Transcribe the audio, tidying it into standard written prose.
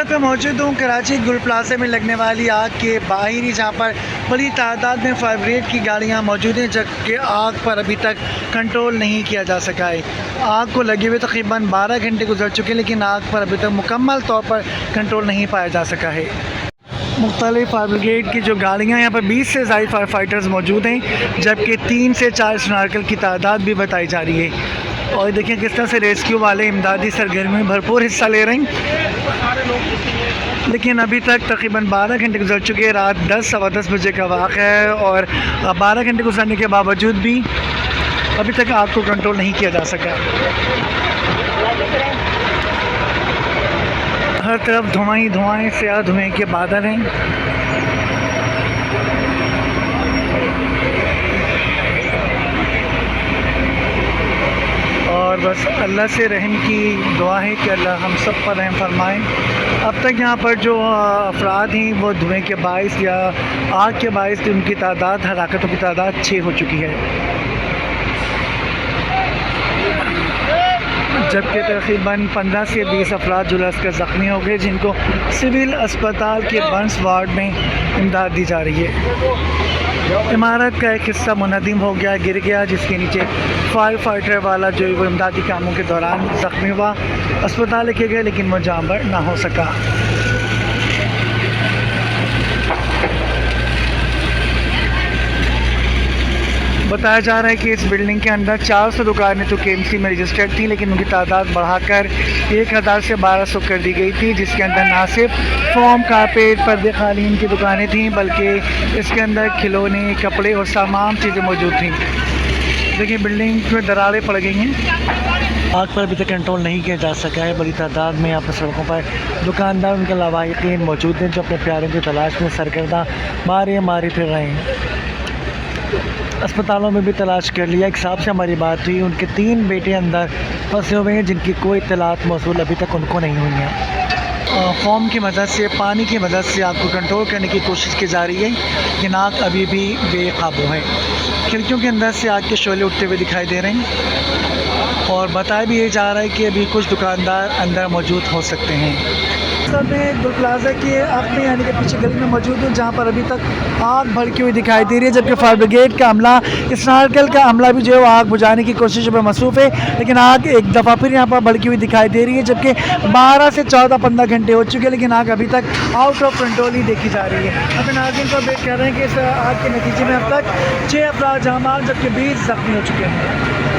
मैं मौजूद हूँ कराची गुल प्लाजा में लगने वाली आग के बाहरी, जहाँ पर बड़ी तादाद में फायर ब्रिगेड की गाड़ियाँ मौजूद हैं, जबकि आग पर अभी तक कंट्रोल नहीं किया जा सका है। आग को लगे हुए तकरीबन 12 घंटे गुजर चुके हैं, लेकिन आग पर अभी तक मुकम्मल तौर पर कंट्रोल नहीं पाया जा सका है। मुख्तलिफ फायर ब्रिगेड की जो गाड़ियाँ यहाँ पर 20 से ज़ायद फायर फाइटर्स मौजूद हैं, जबकि 3 से 4 स्नार्कल की तादाद भी बताई जा रही है। और देखिए किस तरह से रेस्क्यू वाले इमदादी सरगर्मी में भरपूर हिस्सा ले रहे हैं, लेकिन अभी तक तकरीबन 12 घंटे गुजर चुके हैं। रात 10 सवा 10 बजे का वाक़या है और 12 घंटे गुजरने के बावजूद भी अभी तक आग को कंट्रोल नहीं किया जा सका। हर तरफ धुआं ही धुआं, स्याह धुएँ के बादल हैं। और बस अल्लाह से रहम की दुआ है कि अल्लाह हम सब पर रहम फरमाएँ। अब तक यहाँ पर जो अफराद हैं वो धुएँ के बाइस या आग के बाइस उनकी तादाद, हलाकतों की तादाद 6 हो चुकी है, जबकि तकरीबन 15 से 20 अफराद जुलस कर ज़ख्मी हो गए, जिनको सिविल अस्पताल के बर्न्स वार्ड में इमदाद दी जा रही है। इमारत का एक हिस्सा मुनहदिम हो गया, गिर गया, जिसके नीचे फायर फाइटर वाला जो वो इमदादी कामों के दौरान ज़ख्मी हुआ, अस्पताल लेके गए, लेकिन वो जाँबर ना हो सका। बताया जा रहा है कि इस बिल्डिंग के अंदर 400 दुकानें तो KMC में रजिस्टर्ड थी, लेकिन उनकी तादाद बढ़ाकर 1000 से 1200 कर दी गई थी, जिसके अंदर ना सिर्फ फोम, कारपेट, पर्दे, कालीन की दुकानें थीं, बल्कि इसके अंदर खिलौने, कपड़े और तमाम चीज़ें मौजूद थीं। देखिए बिल्डिंग में दरारें पड़ गई हैं। आग पर अभी तक कंट्रोल नहीं किया जा सका है। बड़ी तादाद में यहाँ पर सड़कों पर दुकानदार, उनके लवाहिकीन मौजूद हैं, जो अपने प्यारों की तलाश में सरगर्दा मारे फिर रहे हैं। अस्पतालों में भी तलाश कर लिया। एक साहब से हमारी बात हुई, उनके 3 बेटे अंदर फंसे हुए हैं, जिनकी कोई इत्तलात मौसूल अभी तक उनको नहीं हुई है। फोम की मदद से, पानी की मदद से आग को कंट्रोल करने की कोशिश की जा रही है, लेकिन आग अभी भी बेकाबू है। खिड़कियों के अंदर से आग के शोले उठते हुए दिखाई दे रहे हैं और बताया भी ये जा रहा है कि अभी कुछ दुकानदार अंदर मौजूद हो सकते हैं। मैं गुल प्लाजा के अपने यानी कि पीछे गली में मौजूद हूँ, जहाँ पर अभी तक आग भड़की हुई दिखाई दे रही है, जबकि फायर ब्रिगेड का अमला, स्नार्कल का अमला भी जो है वो आग बुझाने की कोशिश में मसरूफ़ है, लेकिन आग एक दफ़ा फिर यहाँ पर भड़की हुई दिखाई दे रही है। जबकि 12 से 14-15 घंटे हो चुके हैं, लेकिन आग अभी तक आउट ऑफ कंट्रोल ही देखी जा रही है। अपने नाज़रीन को अपडेट कर रहे हैं कि इस आग के नतीजे में अब तक 6 अफराद जहाँ, जबकि 20 ज़ख्मी हो चुके हैं।